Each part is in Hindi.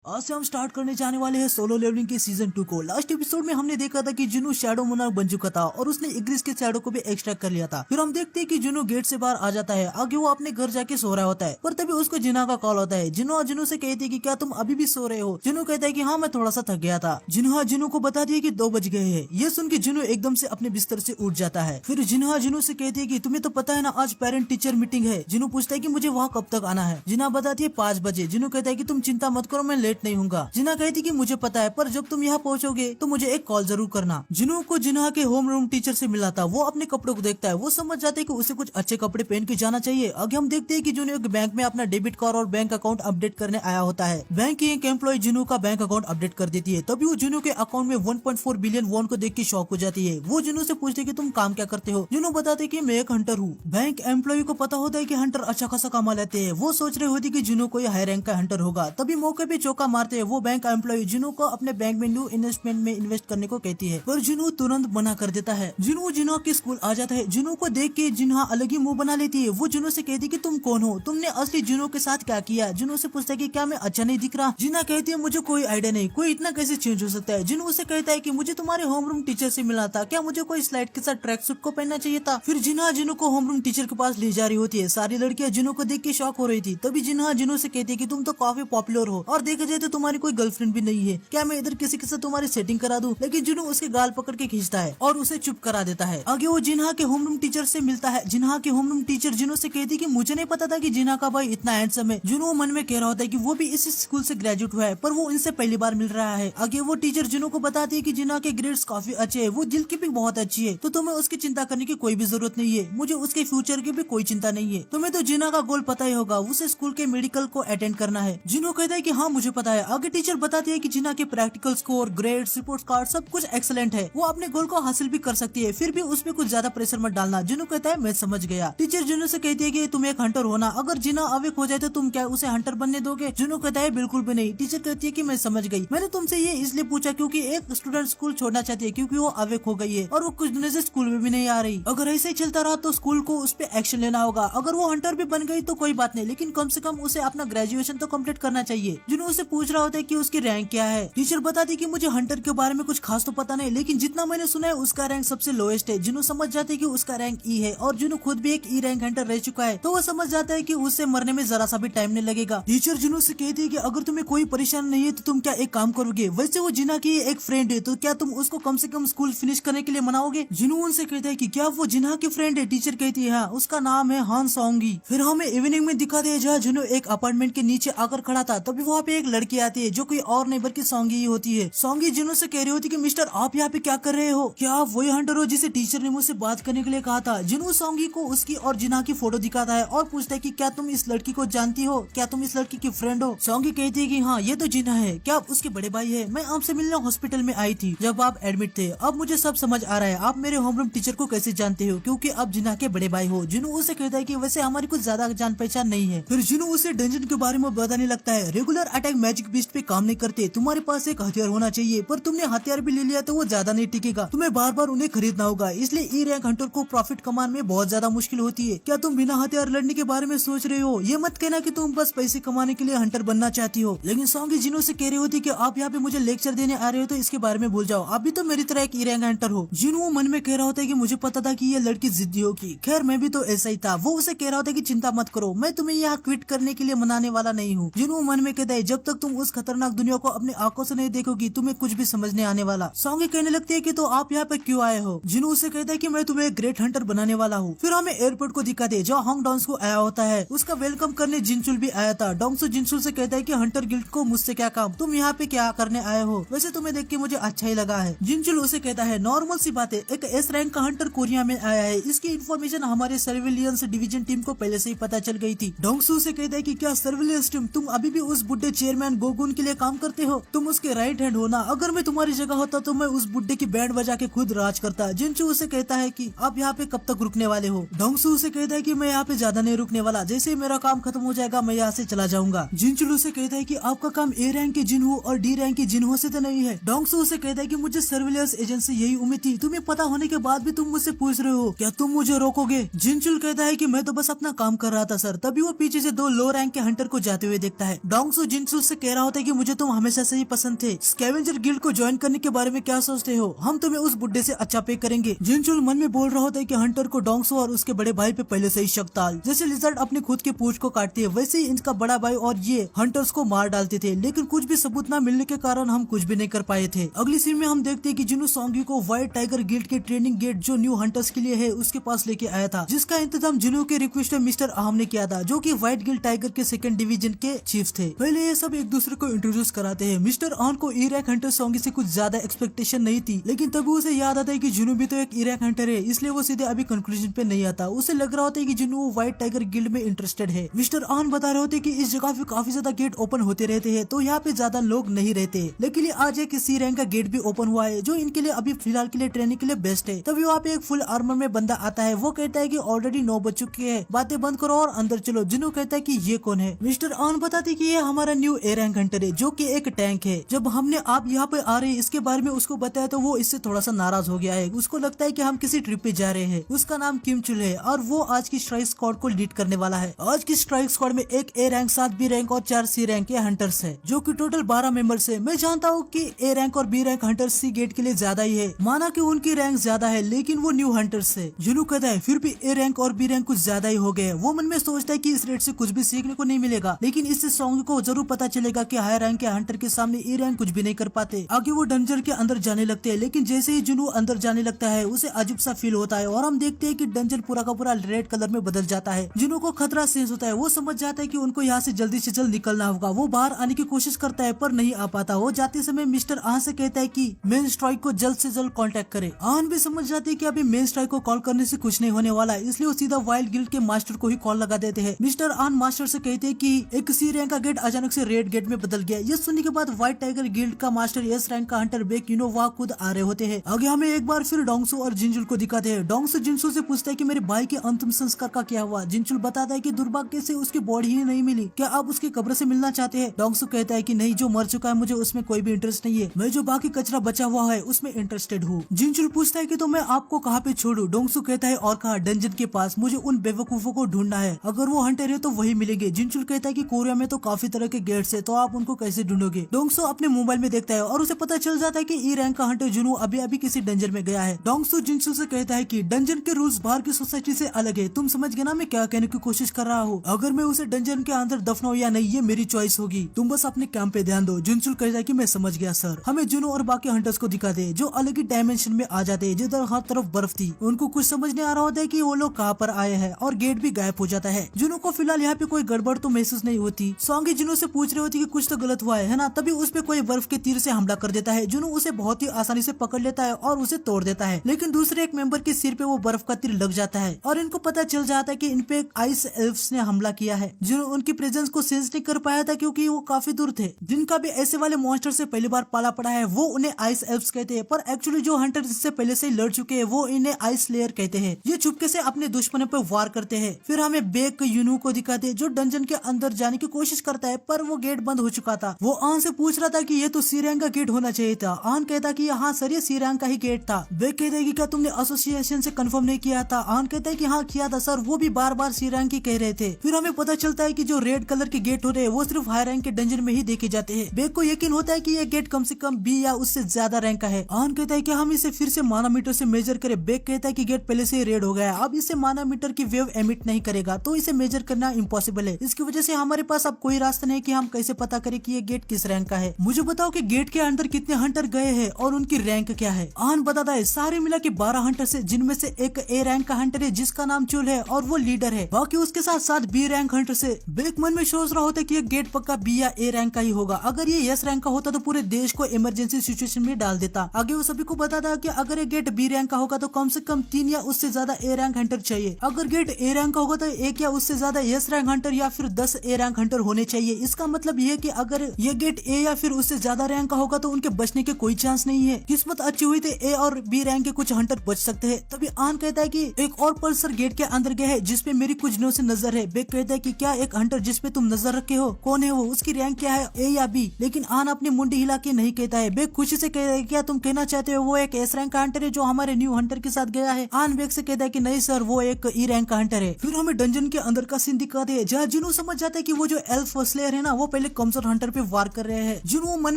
आज से हम स्टार्ट करने जाने वाले हैं सोलो लेवलिंग के सीजन 2 को। लास्ट एपिसोड में हमने देखा था कि जुनू शैडो मोनार्क बन चुका था और उसने इग्रिस के शैडो को भी एक्सट्रैक्ट कर लिया था। फिर हम देखते हैं कि जुनू गेट से बाहर आ जाता है। आगे वो अपने घर जाके सो रहा होता है, पर तभी उसको जिना का कॉल होता है। जुनू से कहती है कि क्या तुम अभी भी सो रहे हो? जुनू कहता है कि हाँ, मैं थोड़ा सा थक गया था। जुनू को बता दिया कि 2 बज गए हैं। ये सुन के जुनू एकदम से अपने बिस्तर से उठ जाता है। फिर जुनू से कहती है कि तुम्हें तो पता है ना, आज पेरेंट टीचर मीटिंग है। जुनू पूछता है कि मुझे वहाँ कब तक आना है? जिना बताती है 5 बजे। जुनू कहता है कि तुम चिंता मत करो, मैं लेट नहीं हूँ। जिना कहती कि मुझे पता है, पर जब तुम यहाँ पहुँचोगे तो मुझे एक कॉल जरूर करना। जिनू को जिना के होम रूम टीचर से मिला था। वो अपने कपड़ों को देखता है। वो समझ जाते हैं कि उसे कुछ अच्छे कपड़े पहन के जाना चाहिए। आगे हम देखते हैं कि जुनू एक बैंक में अपना डेबिट कार्ड और बैंक अकाउंट अपडेट करने आया होता है। बैंक की एक एम्प्लॉय जुनू का बैंक अकाउंट अपडेट कर देती है। तभी वो जुनू के अकाउंट में 1.4 बिलियन वॉन को देख के शॉक हो जाती है। वो जुनू से पूछते कि तुम काम क्या करते हो? जुनू बताते कि मैं एक हंटर हूँ। बैंक एम्प्लॉय को पता होता है कि हंटर अच्छा खासा कमा लेते हैं। वो सोच रहे होती कि जुनू कोई हाई रैंक का हंटर होगा। तभी मौके पे चौका मारते हैं। वो बैंक एम्प्लॉय जुनू को अपने बैंक में न्यू इन्वेस्टमेंट में इन्वेस्ट करने को कहती है, पर जुनू तुरंत मना कर देता है। जुनू जिना के स्कूल आ जाता है। जुनू को देख के जिन्हा अलग ही मुंह बना लेती है। वो जुनू से कहती है कि तुम कौन हो? तुमने असली जुनू के साथ क्या किया? जुनू से पूछता है कि क्या मैं अच्छा नहीं दिख रहा? जिना कहती है मुझे कोई आइडिया नहीं, कोई इतना कैसे चेंज हो सकता है? जुनू उसे कहता है कि मुझे तुम्हारे होमरूम टीचर से मिला था, क्या मुझे कोई स्लाइड के साथ ट्रैक सूट को पहनना चाहिए था? फिर जिना जुनू को होमरूम टीचर के पास ले जा रही होती है। सारी लड़कियां जुनू को देख के शॉक हो रही थी। तभी जिना जुनू से कहती है कि तुम तो काफी पॉपुलर हो और देखा जाए तो तुम्हारी कोई गर्लफ्रेंड भी नहीं है, क्या मैं इधर किसी के साथ तुम्हारी सेटिंग करा दूं? लेकिन जुनू उसके गाल पकड़ के खींचता है और उसे चुप करा देता है। आगे वो जिन्हा के होमरूम टीचर से मिलता है। जिन्हा के होमरूम टीचर जुनू से कहती कि मुझे नहीं पता था कि जिन्हा का भाई इतना हैंडसम है। जुनू मन में कह रहा होता है कि वो भी इसी स्कूल से ग्रेजुएट हुआ है, पर वो इनसे पहली बार मिल रहा है। आगे वो टीचर जुनू को बताती है कि जिन्हा के ग्रेड्स काफी अच्छे है, वो दिल की भी बहुत अच्छी है, तो तुम्हें उसकी चिंता करने की कोई भी जरूरत नहीं है। मुझे उसके फ्यूचर की भी कोई चिंता नहीं है। तुम्हें तो जिन्हा का गोल पता ही होगा, उसे स्कूल के मेडिकल को अटेंड करना है। जुनू कहता है कि हाँ मुझे पता है। आगे टीचर बताती है कि जिन्हा के practical score, grades, report card सब कुछ एक्सीलेंट है। वो अपने गोल को हासिल भी कर सकती है, फिर भी उसमें कुछ ज्यादा प्रेशर मत डालना। जुनू कहता है मैं समझ गया। टीचर जुनू से कहती है कि तुम एक हंटर हो ना, अगर जिना अवेक हो जाए तो तुम क्या उसे हंटर बनने दोगे? जुनू कहता है बिल्कुल भी नहीं। टीचर कहती है कि मैं समझ गई, मैंने तुमसे ये इसलिए पूछा क्योंकि एक स्टूडेंट स्कूल छोड़ना चाहती है क्योंकि वो अवेक हो गई है और वो कुछ दिनों से स्कूल में भी नहीं आ रही। अगर ऐसे ही चलता रहा तो स्कूल को उस पर एक्शन लेना होगा। अगर वो हंटर भी बन गई तो कोई बात नहीं, लेकिन कम से कम उसे अपना ग्रेजुएशन तो कम्प्लीट करना चाहिए। जुनू उसे पूछ रहा होता है कि उसकी रैंक क्या है। टीचर बताती कि मुझे हंटर के बारे में कुछ खास तो पता नहीं, लेकिन जितना मैंने सुना है उसका रैंक सबसे लोएस्ट है। जुनू समझ जाते हैं कि उसका रैंक ई है और जुनू खुद भी एक ई रैंक हंटर रह चुका है, तो वो समझ जाता है कि उससे मरने में जरा सा भी टाइम नहीं लगेगा। टीचर जुनू से कहती है कि अगर तुम्हें कोई परेशानी नहीं है तो तुम क्या एक काम करोगे? वैसे वो जिना की एक फ्रेंड है, तो क्या तुम उसको कम से कम स्कूल फिनिश करने के लिए मनाओगे? जुनू उनसे कहता है कि क्या वो जिना की फ्रेंड है? टीचर कहती है हाँ, उसका नाम है हान सोंगी। फिर हमें इवनिंग में दिखा दिया जहाँ जुनू एक अपार्टमेंट के नीचे आकर खड़ा था। तभी वहाँ पे एक लड़की आती है जो कोई और नहीं बल्कि सोंगी ही होती है। सोंगी जुनू से कह रही होती कि मिस्टर आप यहाँ पे क्या कर रहे हो? क्या आप वही हंटर हो जिसे टीचर ने मुझसे बात करने के लिए कहा था? जुनू सोंगी को उसकी और जिना की फोटो दिखाता है और पूछता है कि क्या तुम इस लड़की को जानती हो? क्या तुम इस लड़की की फ्रेंड हो? सोंगी कहती है कि हाँ ये तो जिना है। क्या आप उसके बड़े भाई है? मैं आपसे मिलने हॉस्पिटल में आई थी जब आप एडमिट थे। अब मुझे सब समझ आ रहा है, आप मेरे होमरूम टीचर को कैसे जानते हो, क्योंकि आप जिना के बड़े भाई हो। जुनू उसे कहता है कि वैसे हमारी कुछ ज्यादा जान पहचान नहीं है। फिर जुनू उसे डंजन के बारे में बताने लगता है। रेगुलर अटैक मैजिक बीस्ट पे काम नहीं करते, तुम्हारे पास एक हथियार होना चाहिए, पर तुमने हथियार भी ले लिया तो वो ज्यादा नहीं टिकेगा, तुम्हें बार बार उन्हें खरीदना होगा, इसलिए ई रैंक हंटर को प्रॉफिट कमाने में बहुत ज्यादा मुश्किल होती है। क्या तुम बिना हथियार लड़ने के बारे में सोच रहे हो? ये मत कहना कि तुम बस पैसे कमाने के लिए हंटर बनना चाहती हो। लेकिन सोंगी जिनों से कह रही होती कि आप यहाँ पे मुझे लेक्चर देने आ रहे हो तो इसके बारे में भूल जाओ, आप भी तो मेरी तरह एक ई रैंक हंटर हो। जिनू मन में कह रहा होता है कि मुझे पता था कि ये लड़की जिद्दी होगी। खैर मैं भी तो ऐसा ही था। वो उसे कह रहा होता है कि चिंता मत करो, मैं तुम्हें यहाँ क्विट करने के लिए मनाने वाला नहीं हूँ। जिनू मन में कहता है जब तक तुम उस खतरनाक दुनिया को अपनी आंखों से नहीं देखोगी तुम्हें कुछ भी समझ नहीं आने वाला। सोंगी कहने लगती है कि तो आप यहाँ पे क्यों आए हो? जिनू उसे कहता है कि मैं तुम्हें एक ग्रेट हंटर बनाने वाला हूँ। फिर हमें एयरपोर्ट को दिखाते हैं जहाँ होंग डॉन्स को आया होता है। उसका वेलकम करने जिनचुल भी आया था। डोंगसू जिनचुल से कहता है कि हंटर गिल्ड को मुझसे क्या काम, तुम यहाँ पे क्या करने आए हो? वैसे तुम्हें देख के मुझे अच्छा ही लगा है। जिनचुल उसे कहता है नॉर्मल सी बात है, एक एस रैंक का हंटर कोरिया में आया है, इसकी इन्फॉर्मेशन हमारे सर्विलियंस डिवीजन टीम को पहले से ही पता चल गई थी। डोंगसू से कहता है कि क्या सर्विलियंस टीम तुम अभी भी उस बुड्ढे चेयरमैन गोगुन के लिए काम करते हो? तुम उसके राइट हैंड हो ना? अगर मैं तुम्हारी जगह होता तो मैं उस बुड्ढे की बैंड बजा के खुद राज करता। जिनचू उसे कहता है कि आप यहाँ पे कब तक रुकने वाले हो? डोंगसू उसे कहता है कि मैं यहाँ पे ज्यादा नहीं रुकने वाला, जैसे ही मेरा काम खत्म हो जाएगा मैं यहाँ से चला जाऊंगा। जिनचू उसे कहता है कि आपका काम ए रैंक के जिन्हो और डी रैंक के जिन्हो से तो नहीं है। डोंगसू उसे कहता है कि मुझे सर्विलियंस एजेंट से यही उम्मीद थी, तुम्हें पता होने के बाद भी तुम मुझसे पूछ रहे हो, क्या तुम मुझे रोकोगे? जिनचुल कहता है कि मैं तो बस अपना काम कर रहा था सर। तभी वो पीछे से 2 लो रैंक के हंटर को जाते हुए देखता है। डोंगसू जिनचुल से से कह रहा होता है कि मुझे तुम हमेशा से ही पसंद थे, स्कैवेंजर गिल्ड को ज्वाइन करने के बारे में क्या सोचते हो, हम तुम्हें उस बुड्ढे से अच्छा पे करेंगे। जिनचुल मन में बोल रहा होता है कि हंटर को डोंगसो और उसके बड़े भाई पे पहले से ही शक था। जैसे लिजर्ड अपने खुद के पूंछ को काटती है वैसे ही इनका बड़ा भाई और ये हंटर्स को मार डालते थे, लेकिन कुछ भी सबूत न मिलने के कारण हम कुछ भी नहीं कर पाए थे। अगली सीन में हम देखते हैं कि जिन्हों सोंगी को व्हाइट टाइगर गिल्ड के ट्रेनिंग गेट जो न्यू हंटर्स के लिए है उसके पास लेके आया था, जिसका इंतजाम जिन्हों के रिक्वेस्ट में मिस्टर आहम ने किया था, जो कि व्हाइट गिल्ड टाइगर के सेकंड डिवीजन के चीफ थे। पहले ये सब एक दूसरे को इंट्रोड्यूस कराते हैं। मिस्टर आहम को इराक हंटर सोंगी से कुछ ज्यादा एक्सपेक्टेशन नहीं थी, लेकिन तभी उसे याद आता है कि जुनू भी तो एक इराक हंटर है, इसलिए वो सीधे अभी कंक्लूजन पे नहीं आता। उसे लग रहा होता है कि जुनू व्हाइट टाइगर गिल्ड में इंटरेस्टेड है। मिस्टर आहम बता रहे होते कि इस जगह पे काफी ज्यादा गेट ओपन होते रहते हैं, तो यहाँ पे ज्यादा लोग नहीं रहते, लेकिन आज एक सी रैंक का गेट भी ओपन हुआ है जो इनके लिए अभी फिलहाल के लिए ट्रेनिंग के लिए बेस्ट है। तभी वहाँ पे एक फुल आर्मर में बंदा आता है। वो कहता है कि ऑलरेडी 9 बज चुके हैं, बातें बंद करो और अंदर चलो। जिन्हों कहता है कि ये कौन है। मिस्टर आहम बताते कि ये हमारा न्यू ए रैंक हंटर है जो कि एक टैंक है। जब हमने आप यहाँ पे आ रहे हैं इसके बारे में उसको बताया तो वो इससे थोड़ा सा नाराज हो गया है। उसको लगता है कि हम किसी ट्रिप पे जा रहे हैं। उसका नाम किम चुल है और वो आज की स्ट्राइक स्क्वाड को लीड करने वाला है। आज की स्ट्राइक स्क्वाड में एक ए रैंक, 7 बी रैंक और 4 सी रैंक के हंटर्स है, जो कि टोटल 12 मेंबर्स है। मैं जानता हूँ कि ए रैंक और बी रैंक हंटर्स सी गेट के लिए ज्यादा ही है, माना कि उनकी रैंक ज्यादा है, लेकिन वो न्यू हंटर्स है। जुनू कहता है फिर भी ए रैंक और बी रैंक कुछ ज्यादा ही हो गए। वो मन में सोचता है कि इस रेट से कुछ भी सीखने को नहीं मिलेगा, लेकिन इससे सोंगी को जरूर पता चलेगा कि हाई रैंक के हंटर के सामने ए रैंक कुछ भी नहीं कर पाते। आगे वो डंजन के अंदर जाने लगते हैं, लेकिन जैसे ही जुनू अंदर जाने लगता है उसे अजीब सा फील होता है और हम देखते हैं कि डंजन पूरा का पूरा रेड कलर में बदल जाता है। जुनू को खतरा सेंस होता है। वो समझ जाता है कि उनको यहाँ से जल्दी निकलना होगा। वो बाहर आने की कोशिश करता है पर नहीं आ पाता। वो जाते समय मिस्टर आहन से कहता है कि मेन स्ट्राइक को जल्द से जल्द कांटेक्ट करे। आहन भी समझ जाते हैं कि अभी मेन स्ट्राइक को कॉल करने से कुछ नहीं होने वाला, इसलिए वो सीधा वाइल्ड गिल्ड के मास्टर को ही कॉल लगा देते हैं। मिस्टर आहन मास्टर से कहते हैं कि एक सी रैंक का गेट अचानक से रेड गेट में बदल गया। ये सुनने के बाद व्हाइट टाइगर गिल्ड का मास्टर एस रैंक का हंटर बेक वहाँ खुद आ रहे होते हैं। आगे हमें एक बार फिर डोंगसो और जिनचुल को दिखाते हैं। डोंगसो जिनसू से पूछता है कि मेरे भाई के अंतिम संस्कार का क्या हुआ। जिनचुल बताता है कि दुर्भाग्य से उसकी बॉडी ही नहीं मिली, क्या आप उसकी कब्र से मिलना चाहते हैं। डोंगसो कहता है कि नहीं, जो मर चुका है मुझे उसमें कोई भी इंटरेस्ट नहीं है, मैं जो बाकी कचरा बचा हुआ है उसमें इंटरेस्टेड हूँ। जिनचुल पूछता है कि तो मैं आपको कहाँ पे छोड़ू। डोंगसो कहता है और कहा, डंजन के पास, मुझे उन बेवकूफों को ढूंढना है, अगर वो हंटर है तो वही मिलेंगे। जिनचुल कहता है कि कोरिया में तो काफी तरह के गेट्स है, तो आप उनको कैसे ढूंढोगे। डोंगसो अपने मोबाइल में देखता है और उसे पता चल जाता है कि ई रैंक का हंटर जुनू अभी अभी किसी डंजन में गया है। डोंगसो जिनचुल से कहता है कि डंजन के रूल्स बाहर की सोसाइटी से अलग है, तुम समझ गए ना मैं क्या कहने की कोशिश कर रहा हूँ। अगर मैं उसे डंजन के अंदर दफनाऊं या नहीं ये मेरी चॉइस होगी, तुम बस अपने काम पे ध्यान दो। जिनचुल कहता है कि मैं समझ गया सर। हमें जुनू और बाकी हंटर्स को दिखा दे जो अलग ही डायमेंशन में आ जाते हैं, जिधर हर तरफ बर्फ थी। उनको कुछ समझ नहीं आ रहा होता है कि वो लोग कहाँ पर आए हैं और गेट भी गायब हो जाता है। जुनू को फिलहाल यहाँ पे कोई गड़बड़ तो महसूस नहीं होती। सोंगी जुनू से पूछ रही होती कि कुछ तो गलत हुआ है ना, तभी उस पे कोई बर्फ के तीर से हमला कर देता है। जुनू उसे बहुत ही आसानी से पकड़ लेता है और उसे तोड़ देता है, लेकिन दूसरे एक मेंबर के सिर पे वो बर्फ का तीर लग जाता है और इनको पता चल जाता है कि इन पे आइस एल्फ्स ने हमला किया है। जुनू उनकी प्रेजेंस को सेंस नहीं कर पाया था क्योंकि वो काफी दूर थे। जिनका भी ऐसे वाले मॉन्स्टर से पहली बार पाला पड़ा है वो उन्हें आइस एल्फ्स कहते हैं, पर एक्चुअली जो हंटर इससे पहले से लड़ चुके हैं वो इन्हें आइस लेयर कहते हैं। ये चुपके से अपने दुश्मनों पर वार करते हैं। फिर हमें बेक यूनू को दिखाते हैं जो डंजन के अंदर जाने की कोशिश करता है, पर वो गेट बंद हो चुका था। वो आन से पूछ रहा था कि ये तो सी रैंक का गेट होना चाहिए था। आन कहता कि हाँ सर ये सी रैंक का ही गेट था। बेक कहता है कि क्या तुमने एसोसिएशन से कंफर्म नहीं किया था। आन कहता है कि हाँ किया था सर, वो भी बार बार सी रैंक ही कह रहे थे। फिर हमें पता चलता है कि जो रेड कलर के गेट हो रहे हैं वो सिर्फ हाई रैंक के डंजन में ही देखे जाते हैं। बेक को यकीन होता है कि ये गेट कम से कम बी या उससे ज्यादा रैंक का है। आन कहता है कि हम इसे फिर से मानामीटर से मेजर करें। बेक कहता है कि गेट पहले से ही रेड हो गया है, अब इसे मानामीटर की वेव एमिट नहीं करेगा, तो इसे मेजर करना इम्पॉसिबल है। इसकी वजह से हमारे पास अब कोई रास्ता नहीं कि हम कैसे पता करें कि ये गेट किस रैंक का है। मुझे बताओ कि गेट के अंदर कितने हंटर गए हैं और उनकी रैंक क्या है। आन बताता है सारे मिला के 12 हंटर है, जिनमें से एक ए रैंक का हंटर है जिसका नाम चुल है और वो लीडर है। बाकी उसके साथ साथ बी रैंक हंटर से। बेक मन में सोच रहा होता है कि ये गेट पक्का बी या ए रैंक का ही होगा। अगर ये एस रैंक का होता तो पूरे देश को इमरजेंसी सिचुएशन में डाल देता। आगे वो सभी को बताता कि अगर ये गेट बी रैंक का होगा तो कम से कम 3 या उससे ज्यादा ए रैंक हंटर चाहिए। अगर गेट ए रैंक का होगा तो 1 या उससे ज्यादा एस रैंक हंटर या फिर 10 ए रैंक हंटर होने चाहिए। इसका मतलब ये कि अगर ये गेट ए या फिर उससे ज्यादा रैंक का होगा तो उनके बचने के कोई चांस नहीं है। किस्मत अच्छी हुई तो ए और बी रैंक के कुछ हंटर बच सकते हैं। तभी आन कहता है कि एक और पल्सर गेट के अंदर गया है जिसपे मेरी कुछ दिनों से नजर है। बेक कहता है कि क्या एक हंटर जिसपे तुम नजर रखे हो, कौन है वो, उसकी रैंक क्या है, ए या बी। लेकिन आन अपनी मुंडी हिला के नहीं कहता है। बेक खुशी से कहता है क्या तुम कहना चाहते हो वो एक एस रैंक का हंटर है जो हमारे न्यू हंटर के साथ गया है। आन बेक से कहता है कि नहीं सर वो एक ई रैंक का हंटर है। फिर हमें डंजन के अंदर का सीन दिखाते हैं जहाँ जिन्हों समझ जाता है कि वो जो एल्फ स्लेयर है ना वो पहले पहले कमजोर हंटर पे वार कर रहे हैं। जुनू मन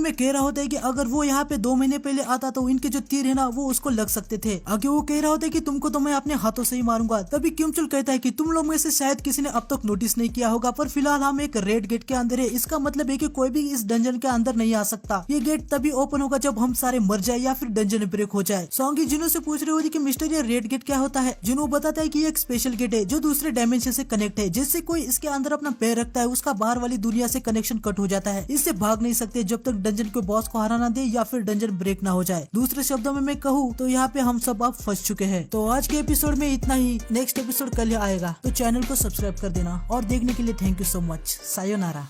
में कह रहा होता है कि अगर वो यहाँ पे 2 महीने पहले आता तो इनके जो तीर है ना वो उसको लग सकते थे। आगे वो कह रहा होता है कि तुमको तो मैं अपने हाथों से ही मारूंगा। तभी किमचुल कहता है कि तुम लोग में से शायद किसी ने अब तक नोटिस नहीं किया होगा, पर फिलहाल हम एक रेड गेट के अंदर है। इसका मतलब है कि कोई भी इस डंजन के अंदर नहीं आ सकता। ये गेट तभी ओपन होगा जब हम सारे मर जाए या फिर डंजन ब्रेक हो जाए। सोंगी जुनू से पूछ रही होती कि मिस्टर ये रेड गेट क्या होता है। जुनू बताता है कि ये एक स्पेशल गेट है जो दूसरे डायमेंशन से कनेक्ट है। जैसे कोई इसके अंदर अपना पैर रखता है उसका बाहर वाली दुनिया से कनेक्शन कट हो जाता है। इससे भाग नहीं सकते जब तक डंजन के बॉस को हरा ना दे या फिर डंजन ब्रेक ना हो जाए। दूसरे शब्दों में मैं कहूँ तो यहाँ पे हम सब अब फंस चुके हैं। तो आज के एपिसोड में इतना ही। नेक्स्ट एपिसोड कल आएगा तो चैनल को सब्सक्राइब कर देना और देखने के लिए thank you so much. Sayonara.